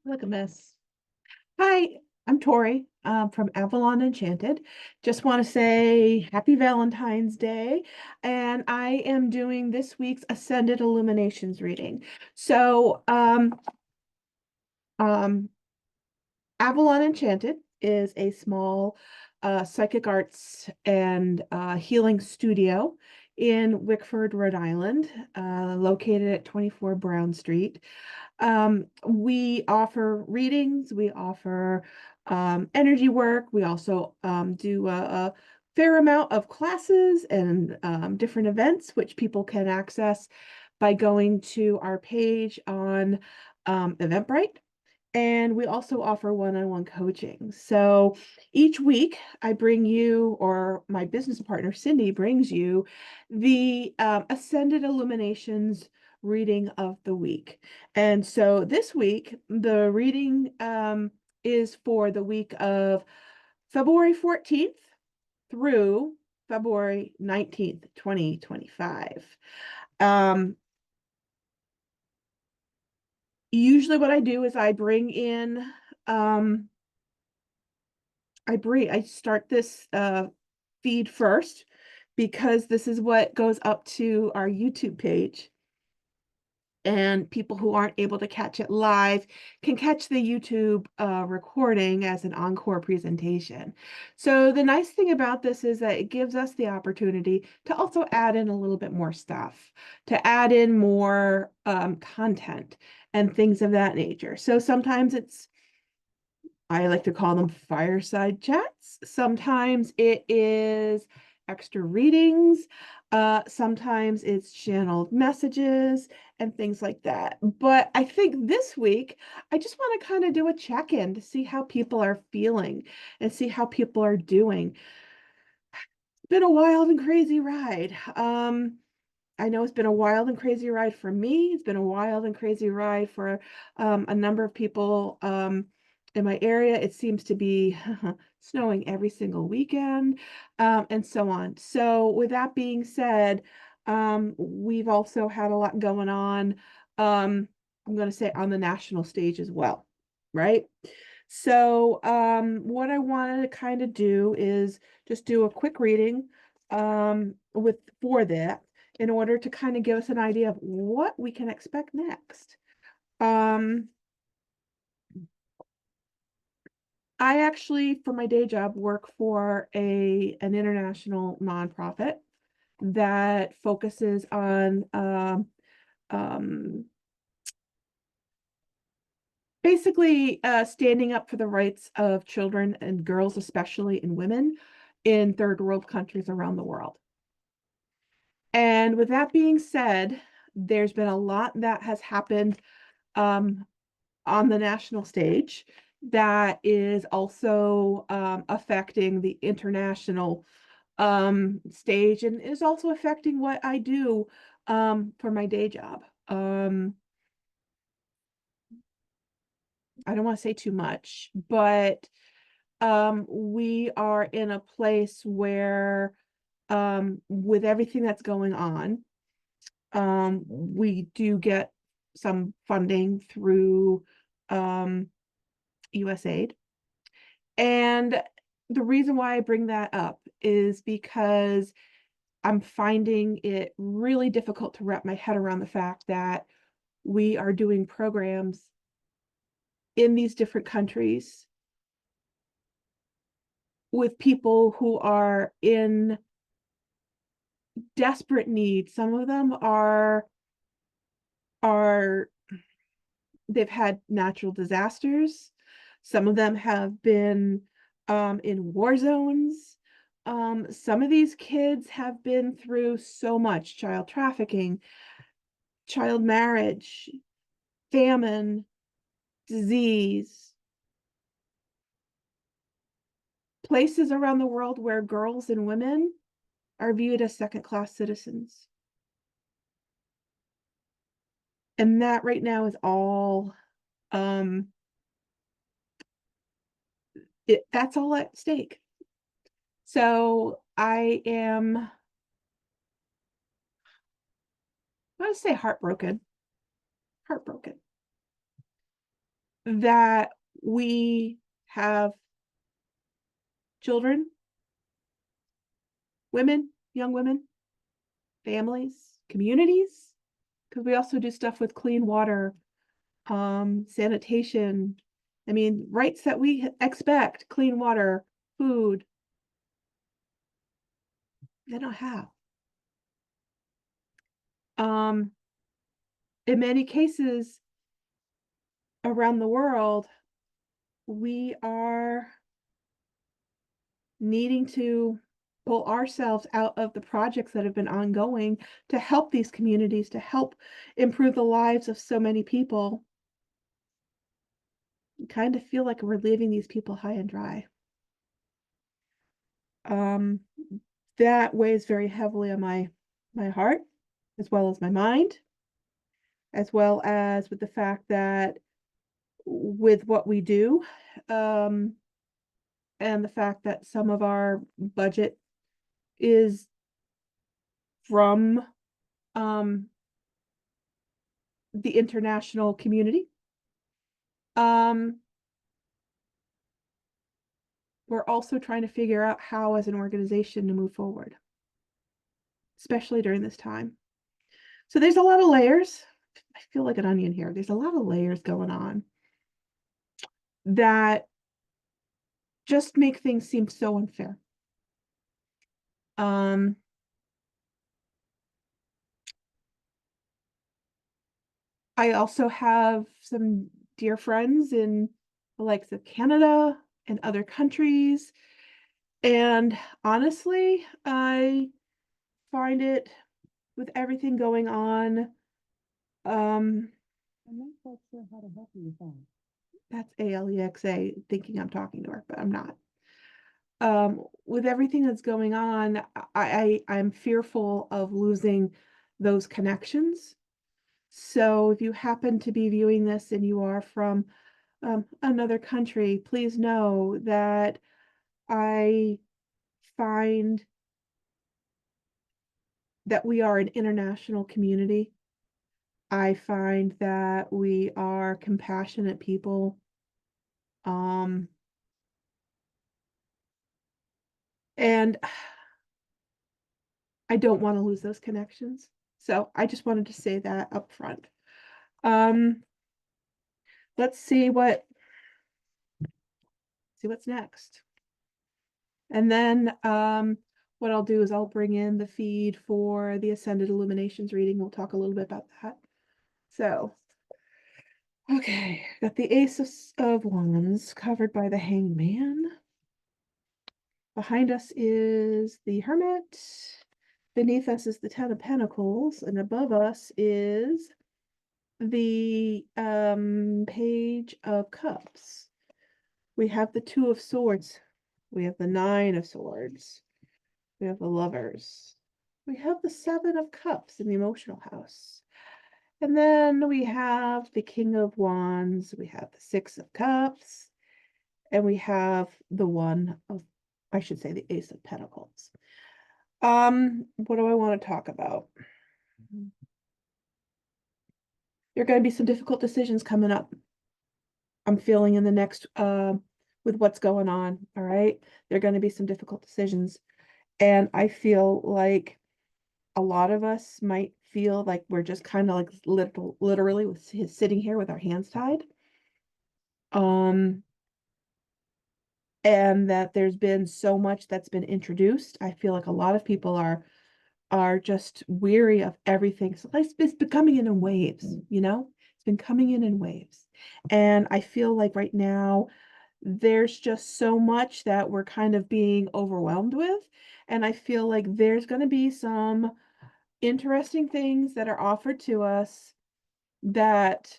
Look a mess. Hi, I'm Tori from Avalon Enchanted. Just want to say happy Valentine's Day. And I am doing this week's Ascended Illuminations reading. So, um, Avalon Enchanted is a small psychic arts and healing studio in Wickford, Rhode Island, located at 24 Brown Street. We offer readings, we offer energy work. We also do a fair amount of classes and different events, which people can access by going to our page on Eventbrite. And we also offer one-on-one coaching. So each week I bring you, or my business partner Cindy brings you, the Ascended Illuminations reading of the week. And so this week, the reading is for the week of February 14th through February 19th, 2025. Um, Usually what I do is I bring in um I start this feed first because this is what goes up to our YouTube page, and people who aren't able to catch it live can catch the YouTube recording as an encore presentation. So the nice thing about this is that it gives us the opportunity to also add in a little bit more stuff, to add in more content and things of that nature. So sometimes I like to call them fireside chats. Sometimes it is extra readings. Sometimes it's channeled messages and things like that. But I think this week, I just want to kind of do a check-in to see how people are feeling and see how people are doing. It's been a wild and crazy ride. I know it's been a wild and crazy ride for me. It's been a wild and crazy ride for a number of people in my area. It seems to be snowing every single weekend, and so on. So with that being said, we've also had a lot going on. I'm going to say on the national stage as well, right? So what I wanted to kind of do is just do a quick reading with for that in order to kind of give us an idea of what we can expect next. Um, I actually, for my day job, work for an international nonprofit that focuses on um, basically standing up for the rights of children and girls, especially in women in third world countries around the world. And with that being said, there's been a lot that has happened um, on the national stage that is also affecting the international stage, and is also affecting what I do for my day job. I don't want to say too much, but we are in a place where with everything that's going on, we do get some funding through USAID. And the reason why I bring that up is because I'm finding it really difficult to wrap my head around the fact that we are doing programs in these different countries with people who are in desperate need. Some of them are they've had natural disasters. Some of them have been in war zones. Some of these kids have been through so much: child trafficking, child marriage, famine, disease, places around the world where girls and women are viewed as second-class citizens. And that right now is all um that's all at stake. So I am, I would say, heartbroken. Heartbroken. that we have children, women, young women, families, communities, because we also do stuff with clean water, sanitation. I mean, rights that we expect, clean water, food, they don't have. Um, in many cases around the world, we are needing to pull ourselves out of the projects that have been ongoing to help these communities, to help improve the lives of so many people. I kind of feel like we're leaving these people high and dry. Um, that weighs very heavily on my heart, as well as my mind, as well as with the fact that with what we do, um, and the fact that some of our budget is from the international community. Um, we're also trying to figure out how, as an organization, to move forward, especially during this time. So there's a lot of layers. I feel like an onion here. There's a lot of layers going on that just make things seem so unfair. Um, I also have some dear friends in the likes of Canada and other countries. And honestly, I find it, with everything going on, I'm not quite sure how to help you with that. That's Alexa thinking I'm talking to her, but I'm not. With everything that's going on, I'm fearful of losing those connections. So if you happen to be viewing this and you are from another country, please know that I find that we are an international community. I find that we are compassionate people. Um, and I don't want to lose those connections. So I just wanted to say that up front. Um, let's see what's next. And then what I'll do is I'll bring in the feed for the Ascended Illuminations reading. We'll talk a little bit about that. So, okay, got the Ace of Wands covered by the Hangman. Behind us is the Hermit. Beneath us is the Ten of Pentacles, and above us is the Page of Cups. We have the Two of Swords. We have the Nine of Swords. We have the Lovers. We have the Seven of Cups in the emotional house. And then we have the King of Wands. We have the Six of Cups. And we have the I should say the Ace of Pentacles. What do I want to talk about? There are going to be some difficult decisions coming up. I'm feeling in the next with what's going on. All right. There are going to be some difficult decisions. And I feel like a lot of us might feel like we're just kind of like literally sitting here with our hands tied. And that there's been so much that's been introduced. I feel like a lot of people are just weary of everything. So it's been coming in waves, you know? It's been coming in waves. And I feel like right now there's just so much that we're kind of being overwhelmed with. And I feel like there's going to be some interesting things that are offered to us that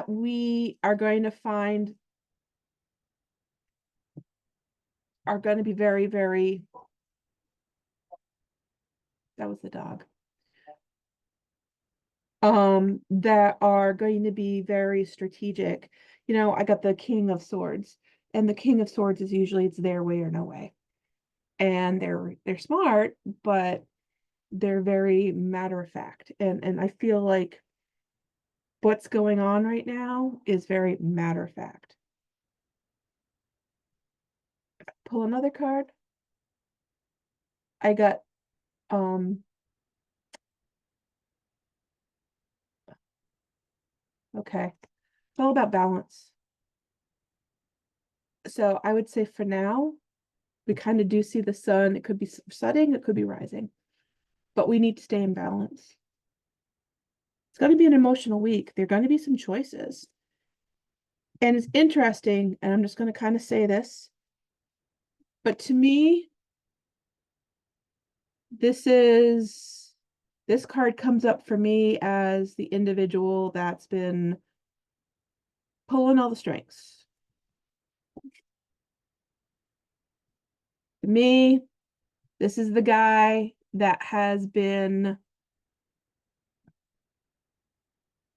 we are going to find are going to be very, very, that was the dog, that are going to be very strategic. You know, I got the King of Swords, and the King of Swords is usually it's their way or no way. and they're smart, but they're very matter of fact. And I feel like what's going on right now is very matter of fact. Pull another card. I got um okay. It's all about balance. So I would say for now, we kind of do see the sun. It could be setting, it could be rising, but we need to stay in balance. It's going to be an emotional week. There are going to be some choices. And it's interesting, and I'm just going to kind of say this, but to me, this is this card comes up for me as the individual that's been pulling all the strings. To me, this is the guy that has been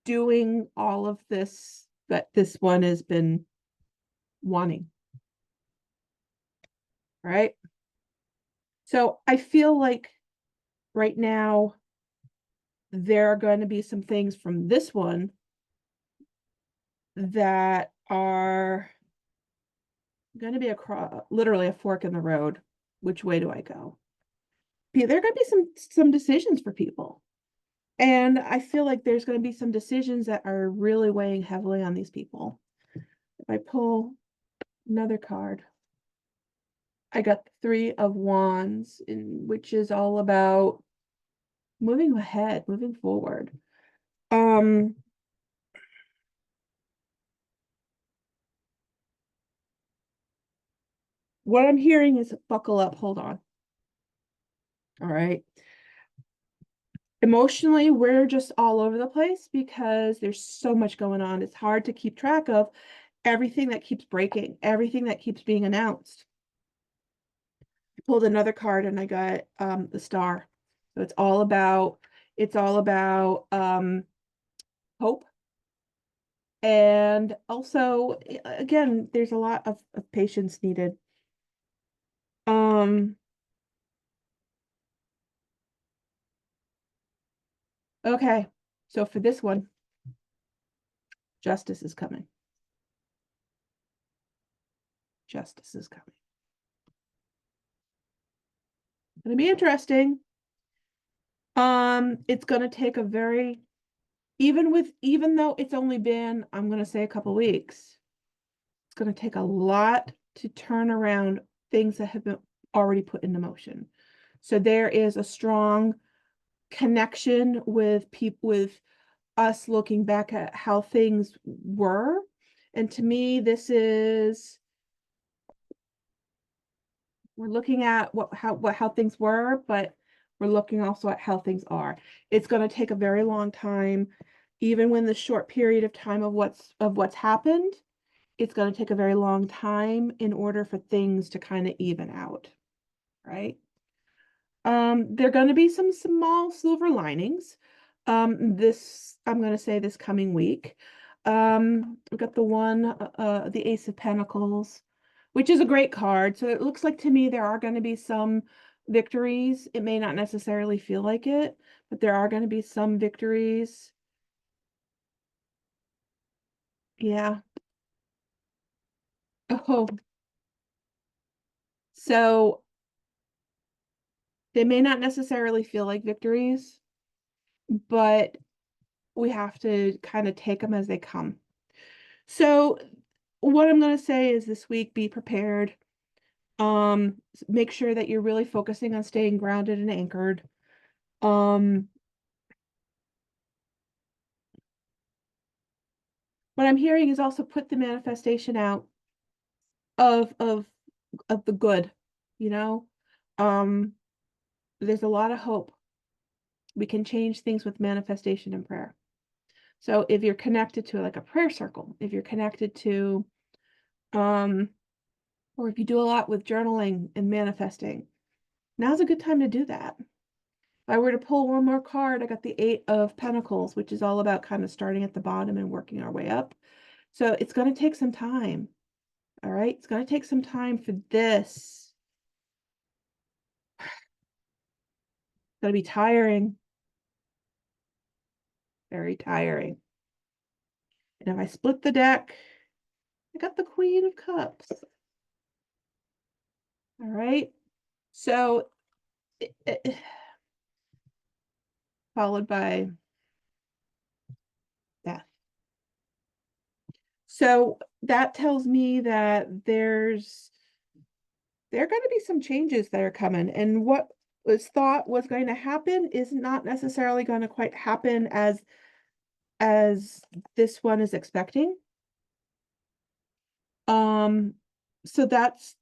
doing all of this that this one has been wanting, right? So I feel like right now there are going to be some things from this one that are going to be literally a fork in the road. Which way do I go? There are going to be some decisions for people. And I feel like there's going to be some decisions that are really weighing heavily on these people. If I pull another card, I got the Three of Wands, which is all about moving ahead, moving forward. Um, what I'm hearing is buckle up, hold on. All right. Emotionally, we're just all over the place because there's so much going on. It's hard to keep track of everything that keeps breaking, everything that keeps being announced. I pulled another card and I got the Star. So it's all about hope. And also, again, there's a lot of patience needed. Um, okay. So for this one, justice is coming. Justice is coming. It's gonna be interesting. It's gonna take a very even though it's only been, I'm gonna say a couple weeks, it's gonna take a lot to turn around things that have been already put into motion. So there is a strong connection with people with us looking back at how things were. And to me, this is we're looking at how things were, but we're looking also at how things are. It's going to take a very long time, even when the short period of time of what's happened, it's going to take a very long time in order for things to kind of even out, right? There are going to be some small silver linings. This I'm going to say this coming week. We got the Ace of Pentacles, which is a great card. So it looks like to me there are going to be some victories. It may not necessarily feel like it, but there are going to be some victories. Yeah. Oh, so they may not necessarily feel like victories, but we have to kind of take them as they come. So what I'm going to say is this week, be prepared. Make sure that you're really focusing on staying grounded and anchored. What I'm hearing is also put the manifestation out of the good, you know. Um, there's a lot of hope. We can change things with manifestation and prayer. So if you're connected to like a prayer circle, if you're connected to um or if you do a lot with journaling and manifesting, now's a good time to do that. If I were to pull one more card, I got the Eight of Pentacles, which is all about kind of starting at the bottom and working our way up. So it's going to take some time. All right. It's going to take some time for this gonna be tiring, very tiring. And if I split the deck, I got the Queen of Cups. All right. So, followed by death. So that tells me that there are going to be some changes that are coming, and what was thought was going to happen is not necessarily going to quite happen as this one is expecting. Um, so that's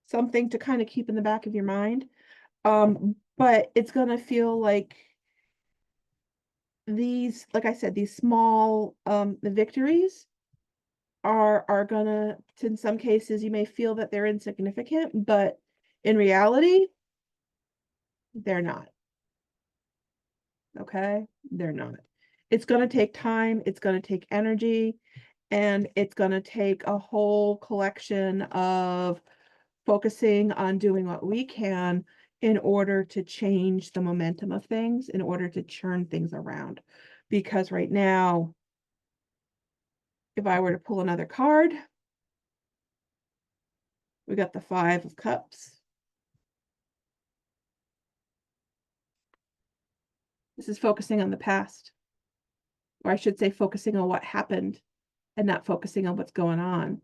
something to kind of keep in the back of your mind. But it's going to feel like these, like I said, these small victories are gonna, in some cases, you may feel that they're insignificant, but in reality, they're not. Okay? They're not. It's gonna take time, it's gonna take energy, and it's gonna take a whole collection of focusing on doing what we can in order to change the momentum of things, in order to churn things around. Because right now, if I were to pull another card, we got the Five of Cups. This is focusing on the past, or I should say, focusing on what happened and not focusing on what's going on.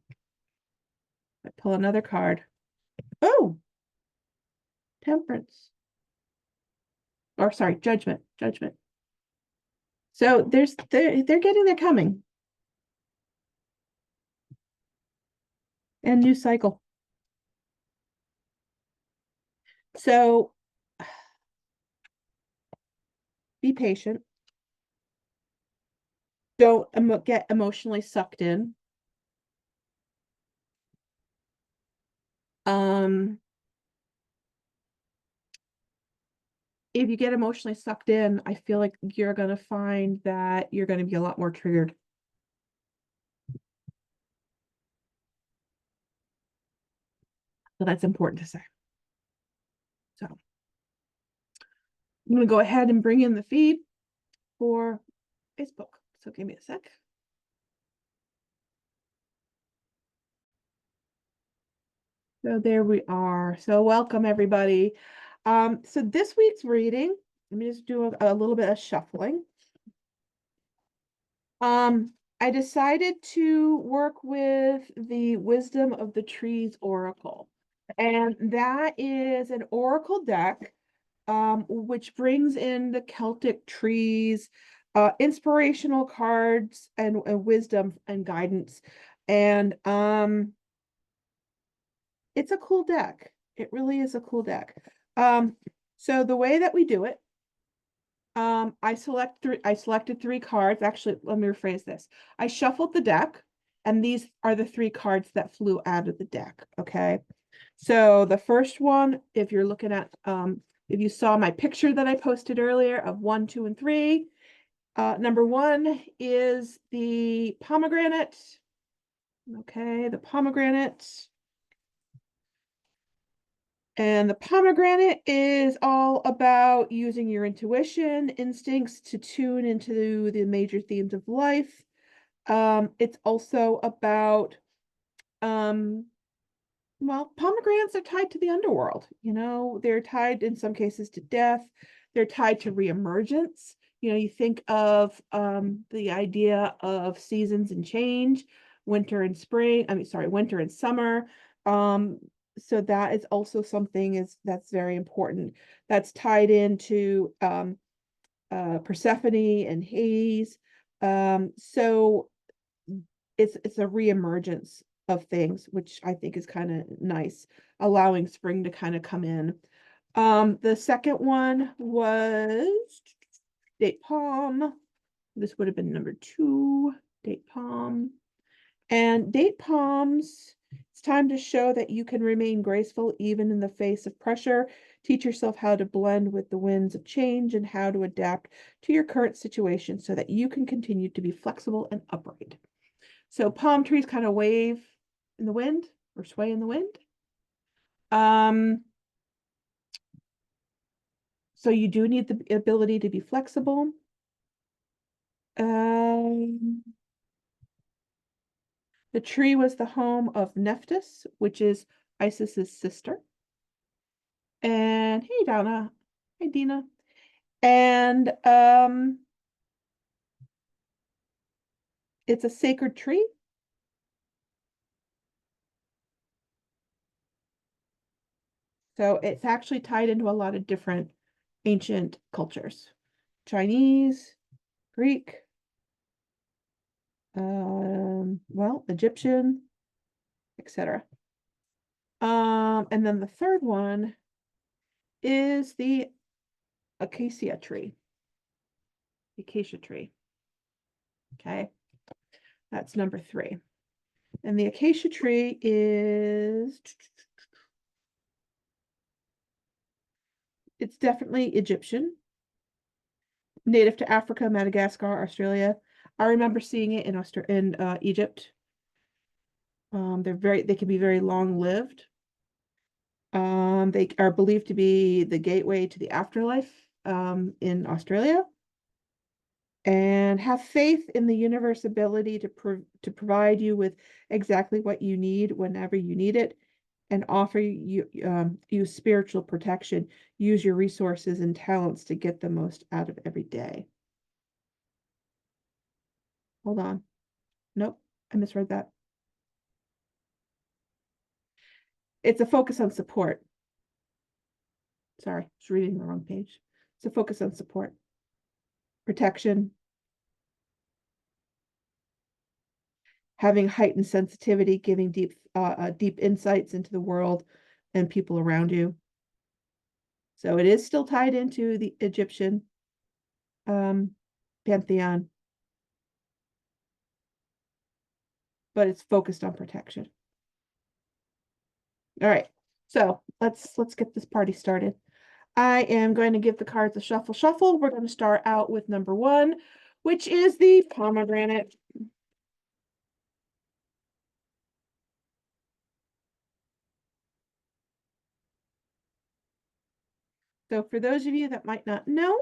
I pull another card. Oh, Temperance. Or sorry, Judgment. Judgment. So they're getting their coming. And new cycle. So be patient. Don't get emotionally sucked in. Um, if you get emotionally sucked in, I feel like you're going to find that you're going to be a lot more triggered. So that's important to say. So I'm going to go ahead and bring in the feed for Facebook. So give me a sec. So there we are. So welcome everybody. So this week's reading, let me just do a little bit of shuffling. I decided to work with the Wisdom of the Trees Oracle. And that is an oracle deck, which brings in the Celtic trees, inspirational cards, and wisdom and guidance. And it's a cool deck. It really is a cool deck. So the way that we do it, I selected three cards. Actually, let me rephrase this. I shuffled the deck, and these are the three cards that flew out of the deck. Okay. So the first one, if you're looking at, if you saw my picture that I posted earlier of 1, 2, and 3, number 1 is the pomegranate. Okay, the pomegranate. And the pomegranate is all about using your intuition, instincts to tune into the major themes of life. It's also about, well, pomegranates are tied to the underworld. You know, they're tied in some cases to death. They're tied to reemergence. You know, you think of the idea of seasons and change, winter and spring. I mean, sorry, winter and summer. Um, so that is also something that's very important. That's tied into Persephone and Hades. So it's a reemergence of things, which I think is kind of nice, allowing spring to kind of come in. The second one was date palm. This would have been number 2, date palm. And date palms, it's time to show that you can remain graceful even in the face of pressure. Teach yourself how to blend with the winds of change and how to adapt to your current situation so that you can continue to be flexible and upright. So palm trees kind of wave in the wind or sway in the wind. So you do need the ability to be flexible. Um, the tree was the home of Nephthys, which is Isis's sister. And hey, Donna. Hi, Dina. And it's a sacred tree. So it's actually tied into a lot of different ancient cultures. Chinese, Greek, well, Egyptian, etc. And then the third one is the acacia tree. Acacia tree. Okay. That's number 3. And the acacia tree is, it's definitely Egyptian, native to Africa, Madagascar, Australia. I remember seeing it in Egypt. They can be very long lived. They are believed to be the gateway to the afterlife in Australia. And have faith in the universe ability to provide you with exactly what you need whenever you need it, and offer you spiritual protection. Use your resources and talents to get the most out of every day. Hold on. Nope, I misread that. It's a focus on support. Sorry, I was reading the wrong page. It's a focus on support, protection, having heightened sensitivity, giving deep insights into the world and people around you. So it is still tied into the Egyptian pantheon, but it's focused on protection. All right, so let's get this party started. I am going to give the cards a shuffle. We're going to start out with number 1, which is the pomegranate. So for those of you that might not know,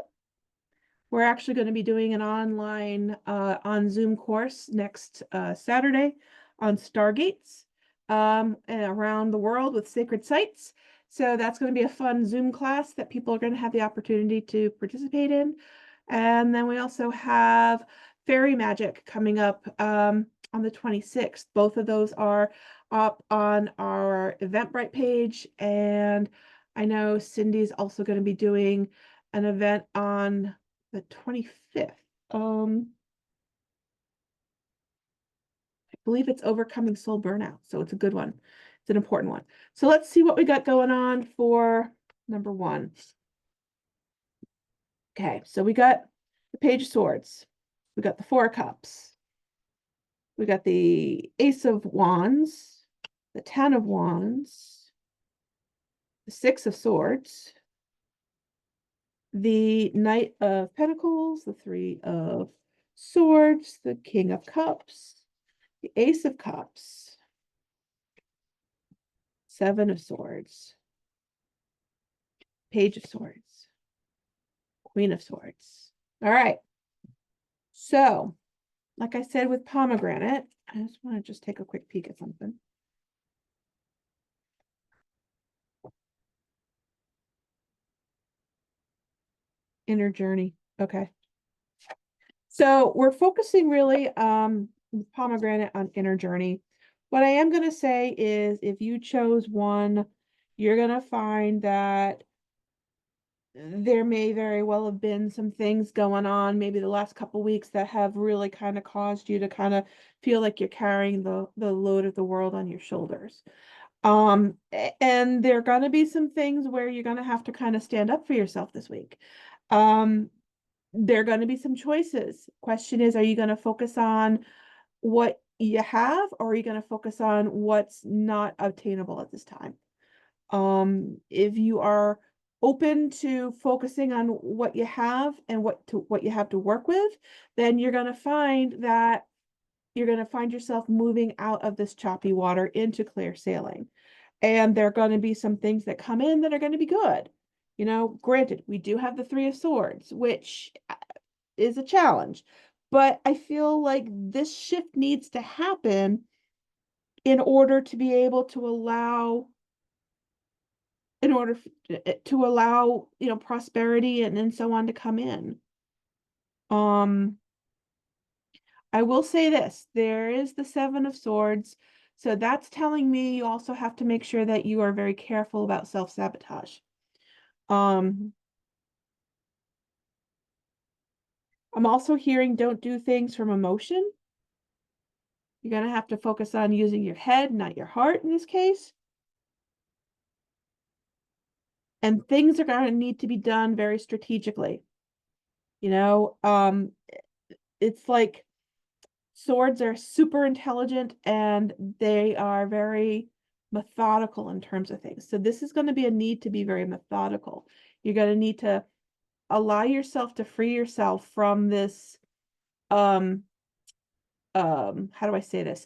we're actually going to be doing an online on Zoom course next Saturday on stargates around the world with sacred sites. So that's going to be a fun Zoom class that people are going to have the opportunity to participate in. And then we also have fairy magic coming up on the 26th. Both of those are up on our Eventbrite page. And I know Cindy's also going to be doing an event on the 25th. I believe it's Overcoming Soul Burnout. So it's a good one. It's an important one. So let's see what we got going on for number 1. Okay, so we got the Page of Swords. We got the 4 of Cups. We got the Ace of Wands, the 10 of Wands, the 6 of Swords, the Knight of Pentacles, the 3 of Swords, the King of Cups, the Ace of Cups, 7 of Swords, Page of Swords, Queen of Swords. All right. So, like I said with pomegranate, I just want to take a quick peek at something. Inner journey. Okay. So we're focusing really with pomegranate on inner journey. What I am going to say is if you chose one, you're going to find that there may very well have been some things going on maybe the last couple weeks that have really kind of caused you to kind of feel like you're carrying the load of the world on your shoulders. And there are going to be some things where you're going to have to kind of stand up for yourself this week. There are going to be some choices. Question is, are you going to focus on what you have, or are you going to focus on what's not obtainable at this time? If you are open to focusing on what you have and what you have to work with, then you're going to find that you're going to find yourself moving out of this choppy water into clear sailing. And there are going to be some things that come in that are going to be good. You know, granted, we do have the Three of Swords, which is a challenge, but I feel like this shift needs to happen in order to be able to allow in order to allow, you know, prosperity and so on to come in. Um, I will say this, there is the Seven of Swords, so that's telling me you also have to make sure that you are very careful about self-sabotage. Um, I'm also hearing don't do things from emotion. You're going to have to focus on using your head, not your heart in this case. And things are going to need to be done very strategically. You know, it's like swords are super intelligent and they are very methodical in terms of things. So this is going to be a need to be very methodical. You're going to need to allow yourself to free yourself from this um how do I say this?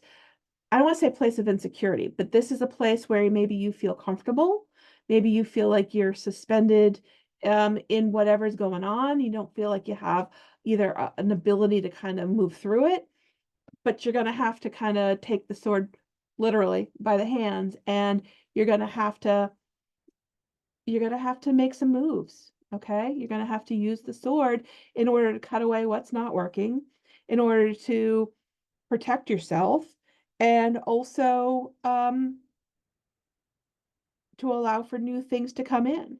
I don't want to say a place of insecurity, but this is a place where maybe you feel comfortable. Maybe you feel like you're suspended in whatever's going on. You don't feel like you have either an ability to kind of move through it, but you're going to have to kind of take the sword literally by the hands and you're going to have to make some moves. Okay, you're going to have to use the sword in order to cut away what's not working, in order to protect yourself, and also to allow for new things to come in.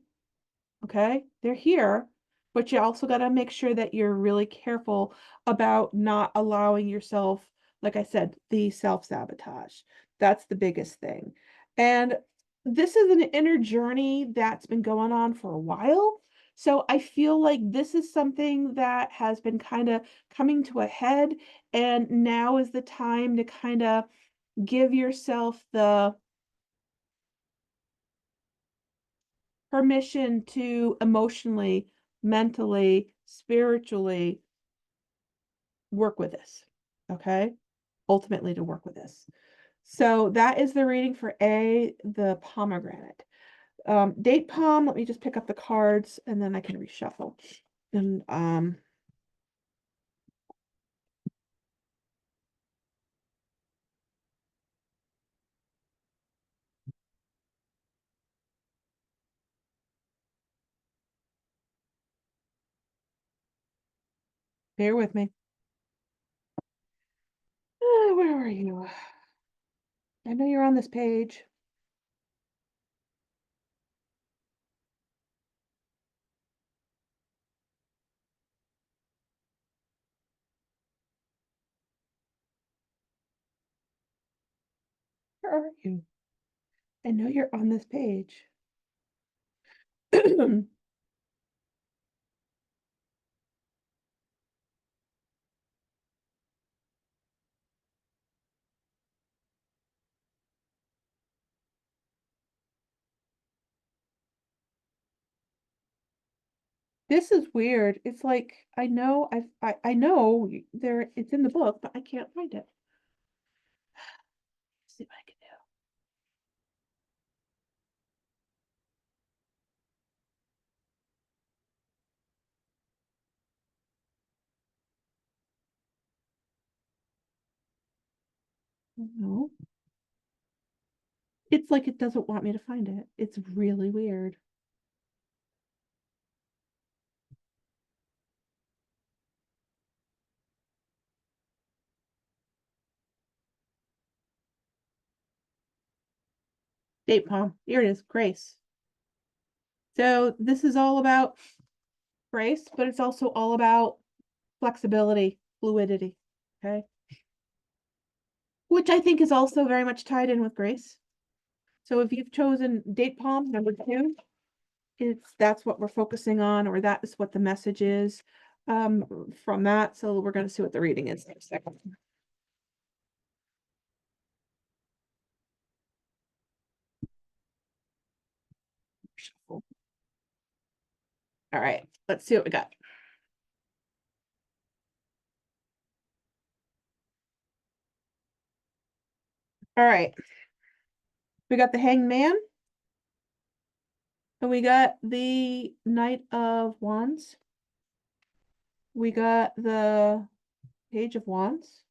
Okay, they're here, but you also got to make sure that you're really careful about not allowing yourself, like I said, the self-sabotage. That's the biggest thing. And this is an inner journey that's been going on for a while. So I feel like this is something that has been kind of coming to a head, and now is the time to kind of give yourself the permission to emotionally, mentally, spiritually work with this. Okay. Ultimately, to work with this. So that is the reading for the pomegranate. Date palm, let me just pick up the cards and then I can reshuffle. And bear with me. Where are you? I know you're on this page. Where are you? I know you're on this page. This is weird. It's like I know I know there it's in the book, but I can't find it. Let's see what I can do. No. It's like it doesn't want me to find it. It's really weird. Date palm. Here it is, Grace. So this is all about grace, but it's also all about flexibility, fluidity. Okay. Which I think is also very much tied in with grace. So if you've chosen date palm number two, that's what we're focusing on, or that is what the message is from that. So we're going to see what the reading is in a second. All right, let's see what we got. All right, we got the Hanged Man, And we got the Knight of Wands. We got the Page of Wands.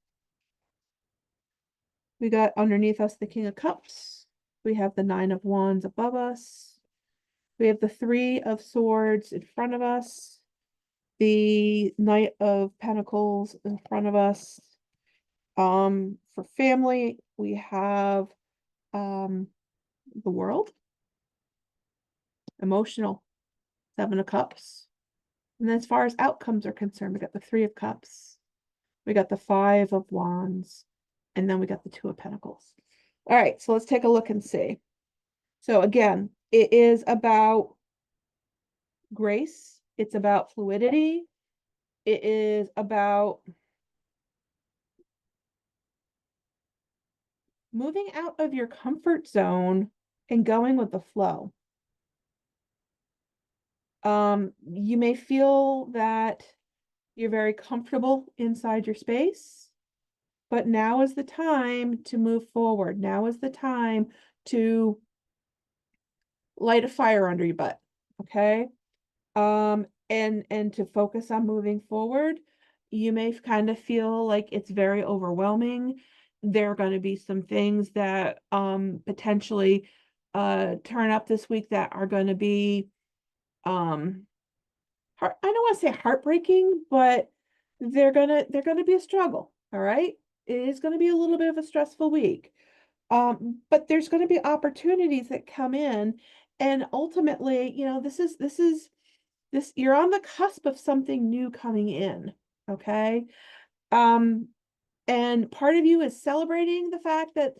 We got underneath us the King of Cups. We have the Nine of Wands above us. We have the Three of Swords in front of us. The Knight of Pentacles in front of us. For family, we have the World. Emotional, Seven of Cups. And then as far as outcomes are concerned, we got the Three of Cups. We got the Five of Wands. And then we got the Two of Pentacles. All right, so let's take a look and see. So again, it is about grace. It's about fluidity. It is about moving out of your comfort zone and going with the flow. You may feel that you're very comfortable inside your space, but now is the time to move forward. Now is the time to light a fire under your butt, okay? And to focus on moving forward. You may kind of feel like it's very overwhelming. There are going to be some things that potentially turn up this week that are going to be I don't want to say heartbreaking, but they're gonna be a struggle. All right. It is going to be a little bit of a stressful week. But there's going to be opportunities that come in, and ultimately, this you're on the cusp of something new coming in. Okay. Um, and part of you is celebrating the fact that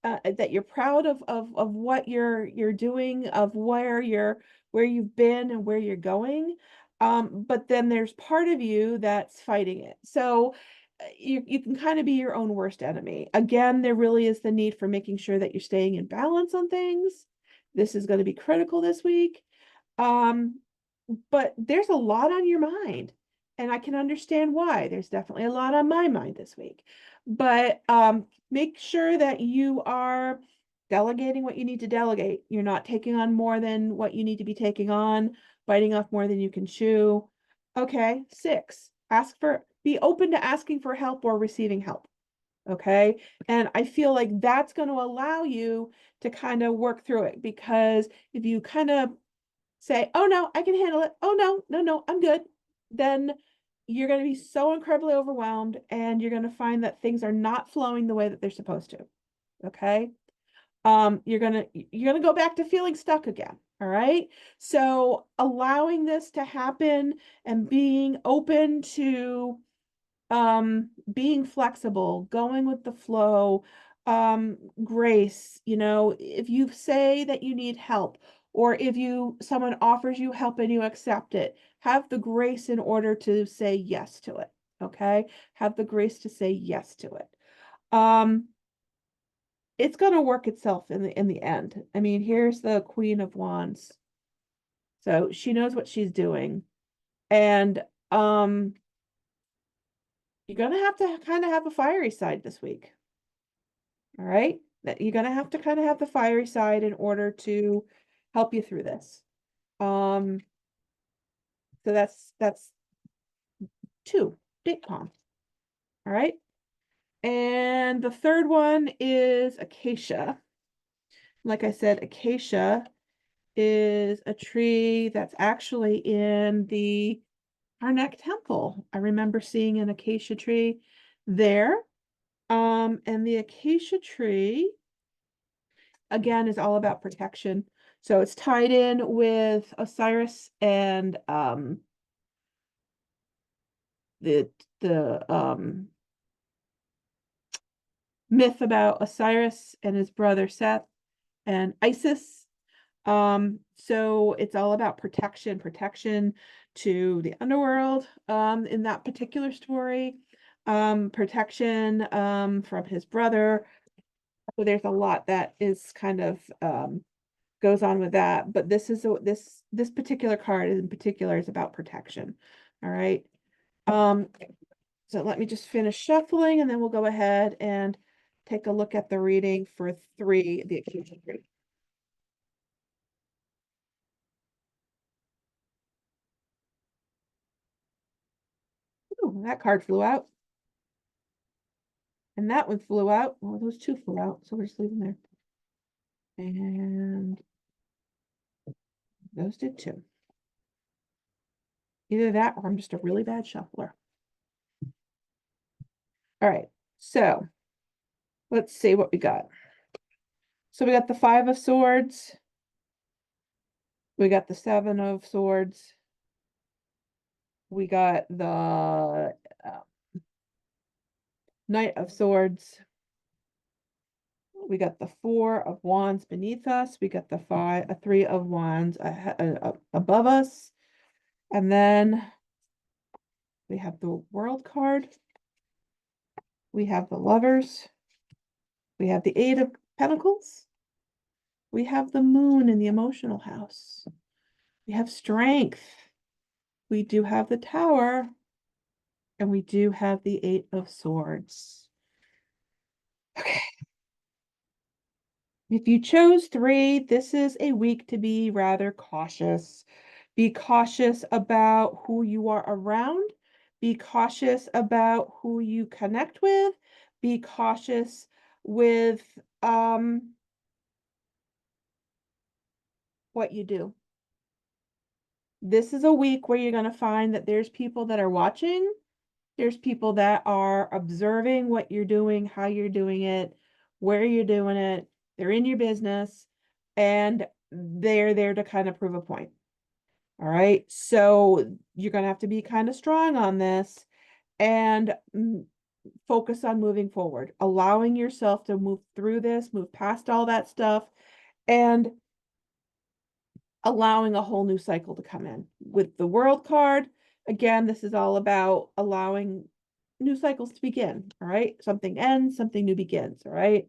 that you're proud of what you're doing, of where you've been and where you're going. But then there's part of you that's fighting it. So you can kind of be your own worst enemy. Again, there really is the need for making sure that you're staying in balance on things. This is going to be critical this week. Um, but there's a lot on your mind, and I can understand why. There's definitely a lot on my mind this week. But make sure that you are delegating what you need to delegate. You're not taking on more than what you need to be taking on, biting off more than you can chew. Okay, 6, be open to asking for help or receiving help. Okay. And I feel like that's going to allow you to kind of work through it, because if you kind of say, oh no, I can handle it. Oh no, no, no, I'm good. Then you're going to be so incredibly overwhelmed, and you're going to find that things are not flowing the way that they're supposed to. Okay. You're going to go back to feeling stuck again. All right. So allowing this to happen and being open to being flexible, going with the flow, grace. If you say that you need help, or if someone offers you help and you accept it, have the grace in order to say yes to it. Okay. Have the grace to say yes to it. It's going to work itself in the end. I mean, here's the Queen of Wands. So she knows what she's doing. And you're going to have to kind of have a fiery side this week. All right. That you're going to have to kind of have the fiery side in order to help you through this. So that's 2, date palm. All right. And the third one is acacia. Like I said, acacia is a tree that's actually in the Karnak Temple. I remember seeing an acacia tree there. And the acacia tree, again, is all about protection. So it's tied in with Osiris and the myth about Osiris and his brother Seth and Isis. So it's all about protection to the underworld, in that particular story, protection, from his brother. So there's a lot that is kind of, goes on with that, but this particular card in particular is about protection. All right. So let me just finish shuffling, and then we'll go ahead and take a look at the reading for 3, the occasion 3. That card flew out. And that one flew out. Well, those two flew out, so we're just leaving there. And those did too. Either that or I'm just a really bad shuffler. All right, so let's see what we got. So we got the 5 of Swords. We got the 7 of Swords. We got the Knight of Swords. We got the 4 of Wands beneath us. We got the 3 of Wands above us. And then we have the World card. We have the Lovers. We have the 8 of Pentacles. We have the Moon in the emotional house. We have Strength. We do have the Tower. And we do have the 8 of Swords. Okay. If you chose 3, this is a week to be rather cautious. Be cautious about who you are around. Be cautious about who you connect with. Be cautious with what you do. This is a week where you're going to find that there's people that are watching. There's people that are observing what you're doing, how you're doing it, where you're doing it. They're in your business and they're there to kind of prove a point. All right. So you're going to have to be kind of strong on this and focus on moving forward, allowing yourself to move through this, move past all that stuff, and allowing a whole new cycle to come in. With the World card, again, this is all about allowing new cycles to begin. All right. Something ends, something new begins. All right.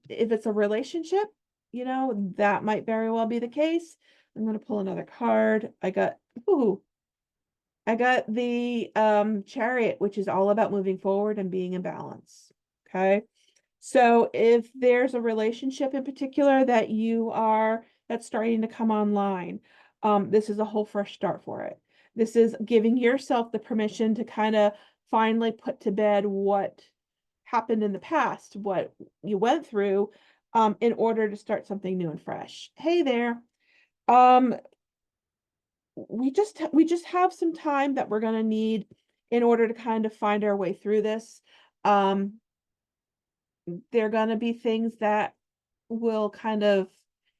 If it's a relationship, you know, that might very well be the case. I'm going to pull another card. I got the Chariot, which is all about moving forward and being in balance. Okay. So if there's a relationship in particular that's starting to come online, this is a whole fresh start for it. This is giving yourself the permission to kind of finally put to bed what happened in the past, what you went through, in order to start something new and fresh. Hey there. We just have some time that we're going to need in order to kind of find our way through this. There are going to be things that will kind of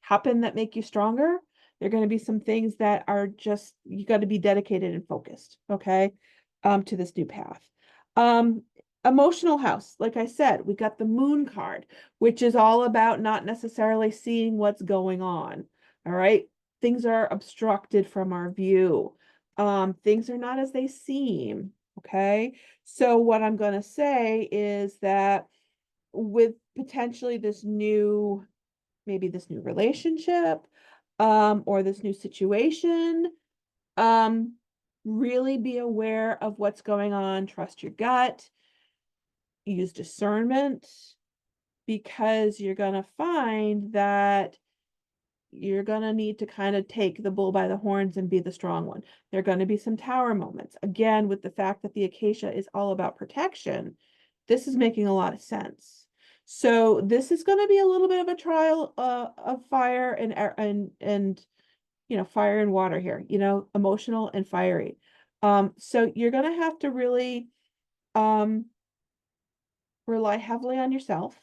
happen that make you stronger. There are going to be some things that are just, you got to be dedicated and focused, okay, to this new path. Emotional house, like I said, we got the Moon card, which is all about not necessarily seeing what's going on. All right. Things are obstructed from our view. Things are not as they seem. Okay. So what I'm going to say is that with potentially maybe this new relationship, or this new situation, really be aware of what's going on. Trust your gut, use discernment, because you're going to find that you're going to need to kind of take the bull by the horns and be the strong one. There are going to be some tower moments. Again, with the fact that the acacia is all about protection, this is making a lot of sense. So this is going to be a little bit of a trial of fire and you know, fire and water here, you know, emotional and fiery. So you're going to have to really rely heavily on yourself.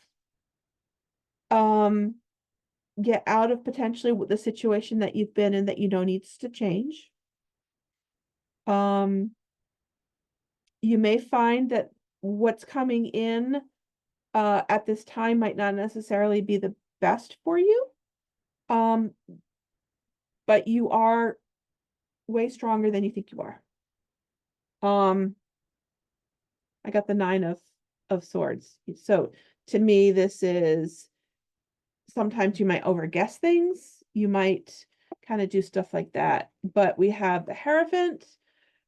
Get out of potentially the situation that you've been in that you know needs to change. You may find that what's coming in at this time might not necessarily be the best for you. But you are way stronger than you think you are. I got the 9 of Swords. So to me, this is sometimes you might overguess things. You might kind of do stuff like that. But we have the Hierophant,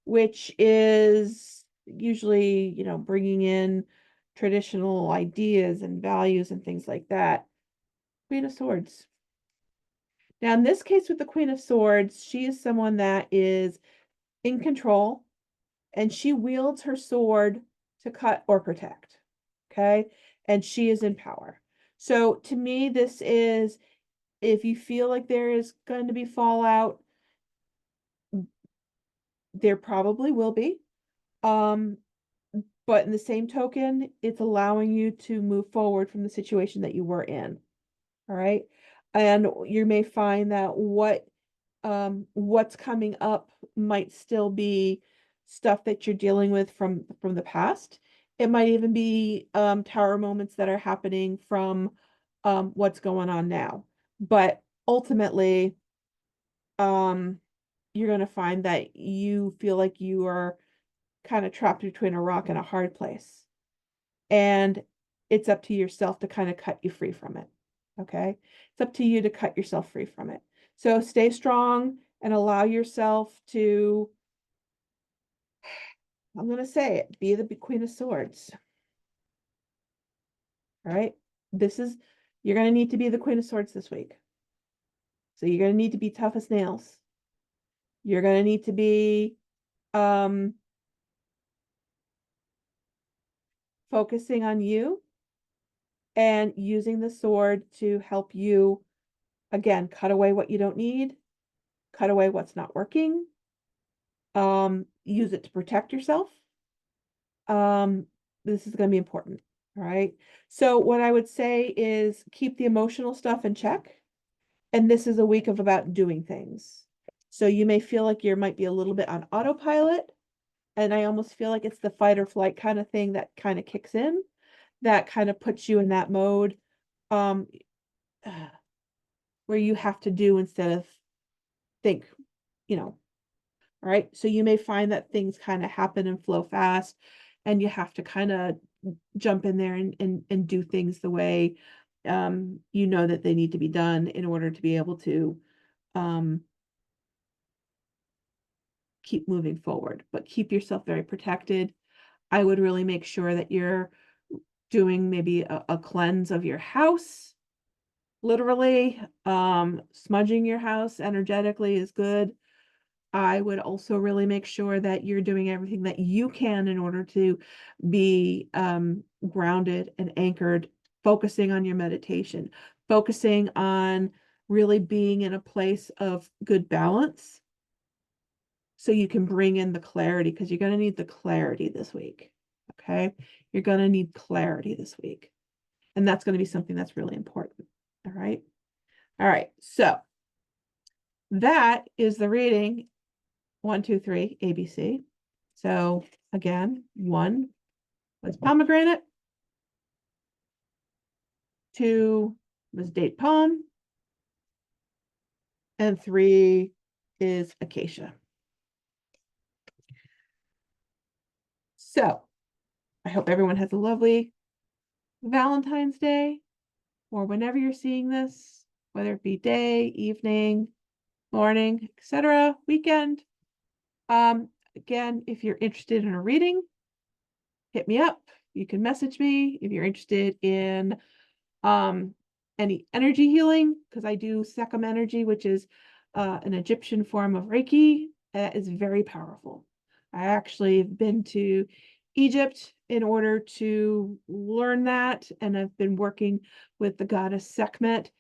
which is usually, you know, bringing in traditional ideas and values and things like that. Queen of Swords. Now, in this case with the Queen of Swords, she is someone that is in control. and she wields her sword to cut or protect. Okay. And she is in power. So to me, this is, if you feel like there is going to be fallout, there probably will be. Um, but in the same token, it's allowing you to move forward from the situation that you were in. All right. And you may find that what's coming up might still be stuff that you're dealing with from the past. It might even be tower moments that are happening from what's going on now. But ultimately, um, you're going to find that you feel like you are kind of trapped between a rock and a hard place. And it's up to yourself to kind of cut you free from it. Okay. It's up to you to cut yourself free from it. So stay strong and allow yourself to, I'm going to say it, be the Queen of Swords. All right. You're going to need to be the Queen of Swords this week. So you're going to need to be tough as nails. You're going to need to be focusing on you and using the sword to help you, again, cut away what you don't need, cut away what's not working, use it to protect yourself. This is going to be important. All right. So what I would say is keep the emotional stuff in check. And this is a week of about doing things. So you may feel like you might be a little bit on autopilot. And I almost feel like it's the fight or flight kind of thing that kind of kicks in, that kind of puts you in that mode um, where you have to do instead of think, you know. All right. So you may find that things kind of happen and flow fast, and you have to kind of jump in there and do things the way you know that they need to be done in order to be able to um, keep moving forward. But keep yourself very protected. I would really make sure that you're doing maybe a cleanse of your house, literally. Smudging your house energetically is good. I would also really make sure that you're doing everything that you can in order to be grounded and anchored, focusing on your meditation, focusing on really being in a place of good balance so you can bring in the clarity, because you're going to need the clarity this week. Okay. You're going to need clarity this week. And that's going to be something that's really important. All right. All right. So that is the reading. 1, 2, 3, ABC. So again, 1 was pomegranate, 2 was date palm, and 3 is acacia. So I hope everyone has a lovely Valentine's Day, or whenever you're seeing this, whether it be day, evening, morning, etc., weekend. Again, if you're interested in a reading, hit me up. You can message me if you're interested in um, any energy healing, because I do Sekhem energy, which is an Egyptian form of Reiki that is very powerful. I actually have been to Egypt in order to learn that, and I've been working with the goddess Sekhmet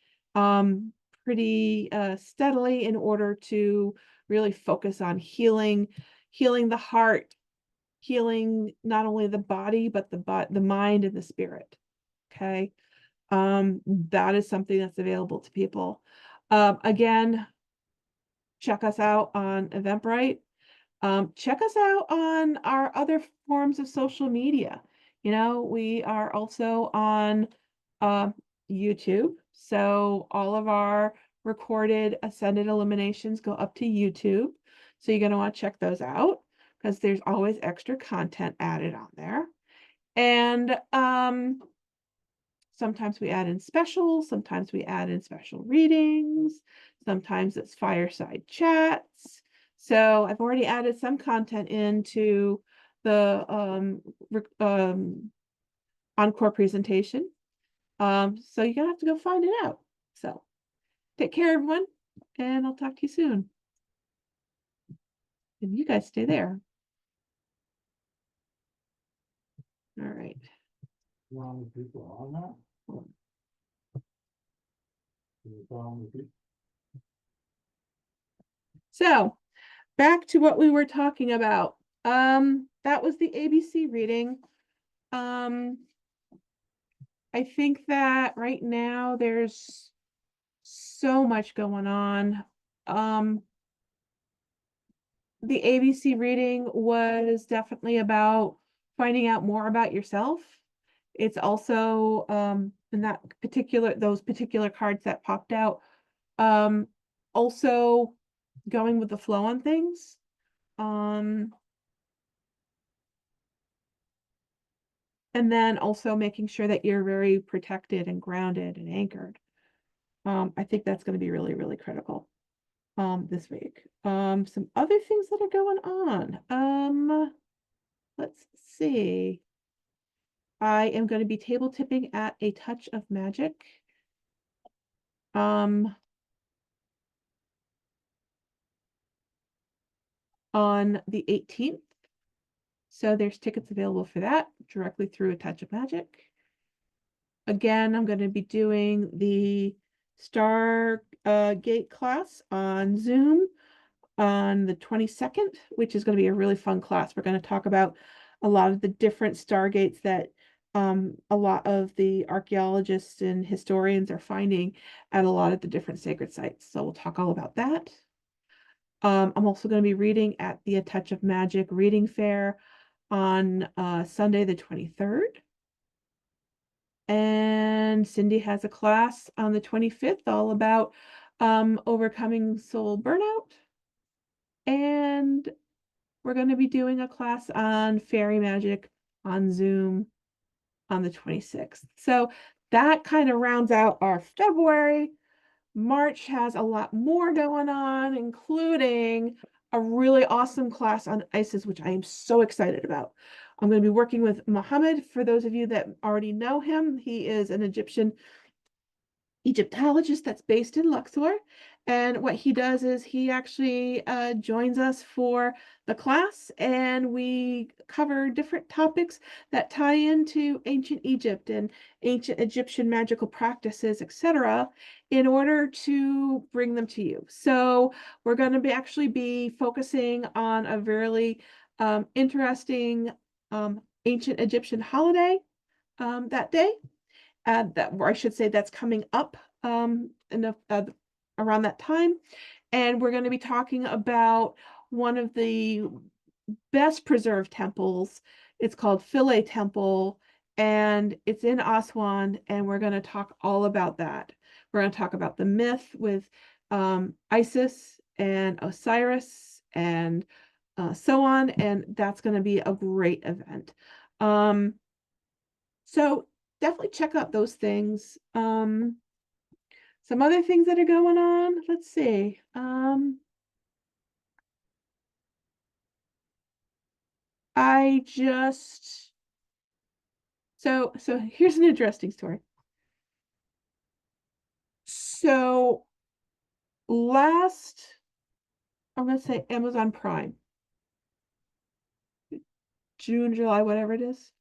pretty steadily in order to really focus on healing the heart, healing not only the body, but the mind and the spirit. Okay. That is something that's available to people. Again, check us out on Eventbrite. Check us out on our other forms of social media. You know, we are also on uh, YouTube. So all of our recorded Ascended Illuminations go up to YouTube. So you're going to want to check those out, because there's always extra content added on there. And sometimes we add in specials, sometimes we add in special readings, sometimes it's fireside chats. So I've already added some content into the encore presentation. So you're gonna have to go find it out. So take care, everyone, and I'll talk to you soon. And you guys stay there. All right. People on that? So back to what we were talking about. That was the ABC reading. I think that right now there's so much going on. The ABC reading was definitely about finding out more about yourself. It's also in those particular cards that popped out. Also going with the flow on things. And then also making sure that you're very protected and grounded and anchored. I think that's going to be really, really critical this week. Some other things that are going on. Let's see. I am going to be table tipping at A Touch of Magic. On the 18th. So there's tickets available for that directly through A Touch of Magic. Again, I'm going to be doing the Stargate class on Zoom on the 22nd, which is going to be a really fun class. We're going to talk about a lot of the different stargates that a lot of the archaeologists and historians are finding at a lot of the different sacred sites. So we'll talk all about that. I'm also going to be reading at the A Touch of Magic reading fair on Sunday the 23rd. And Cindy has a class on the 25th all about overcoming soul burnout. And we're going to be doing a class on fairy magic on Zoom on the 26th. So that kind of rounds out our February. March has a lot more going on, including a really awesome class on Isis, which I am so excited about. I'm going to be working with Mohammed. For those of you that already know him, he is an Egyptologist that's based in Luxor. And what he does is he actually joins us for the class, and we cover different topics that tie into ancient Egypt and ancient Egyptian magical practices, etc., in order to bring them to you. So we're going to actually be focusing on a very interesting ancient Egyptian holiday that day. Or I should say that's coming up around that time. And we're going to be talking about one of the best preserved temples. It's called Philae Temple, and it's in Aswan, and we're going to talk all about that. We're going to talk about the myth with Isis and Osiris and so on, and that's going to be a great event. So definitely check out those things. Some other things that are going on. Let's see. I just so here's an interesting story. So last, I'm gonna say Amazon Prime, June, July, whatever it is.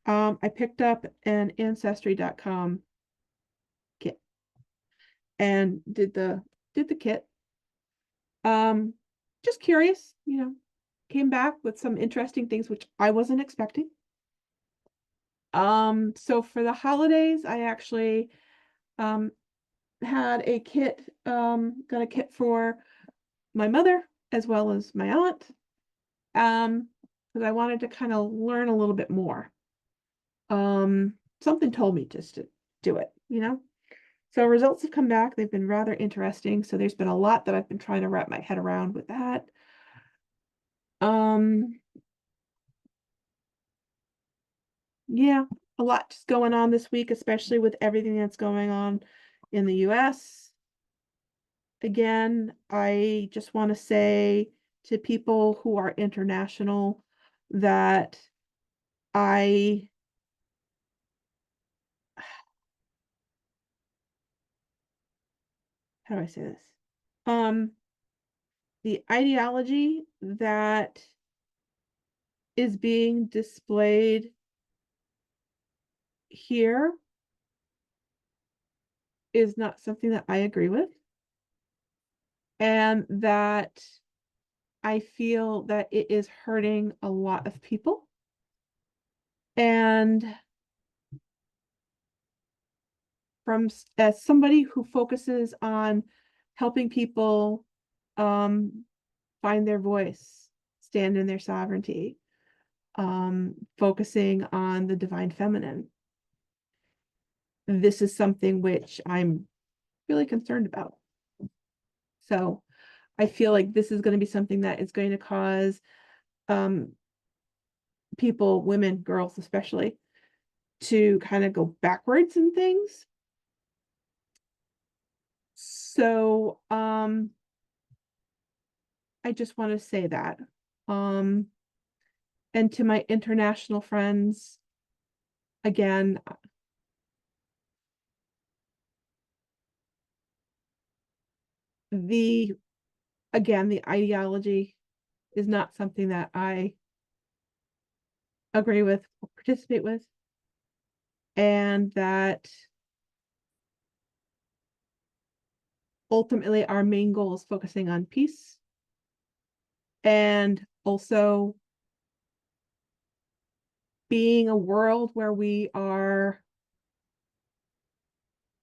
I picked up an Ancestry.com kit and did the kit. Just curious, came back with some interesting things which I wasn't expecting. So for the holidays, I actually had a kit, got a kit for my mother as well as my aunt. Because I wanted to kind of learn a little bit more. Something told me just to do it. So results have come back. They've been rather interesting. So there's been a lot that I've been trying to wrap my head around with that. Yeah, a lot just going on this week, especially with everything that's going on in the US. Again, I just want to say to people who are international that I how do I say this? The ideology that is being displayed here is not something that I agree with, and that I feel that it is hurting a lot of people. And as somebody who focuses on helping people find their voice, stand in their sovereignty, focusing on the divine feminine, this is something which I'm really concerned about. So I feel like this is going to be something that is going to cause people, women, girls especially, to kind of go backwards in things. So I just want to say that. And to my international friends, again, the ideology is not something that I agree with or participate with, and that ultimately our main goal is focusing on peace and also being a world where we are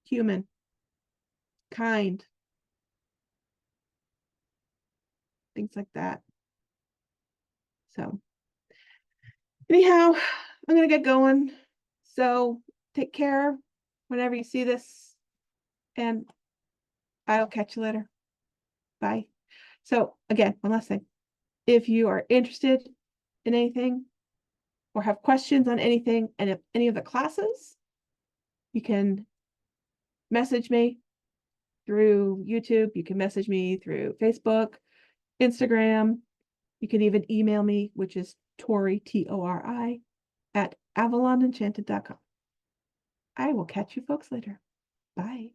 human, kind, things like that. So anyhow, I'm gonna get going. So take care whenever you see this, and I'll catch you later. Bye. So again, one last thing. If you are interested in anything or have questions on anything and if any of the classes, you can message me through YouTube. You can message me through Facebook, Instagram. You can even email me, which is Tori, Tori, at AvalonEnchanted.com. I will catch you folks later. Bye.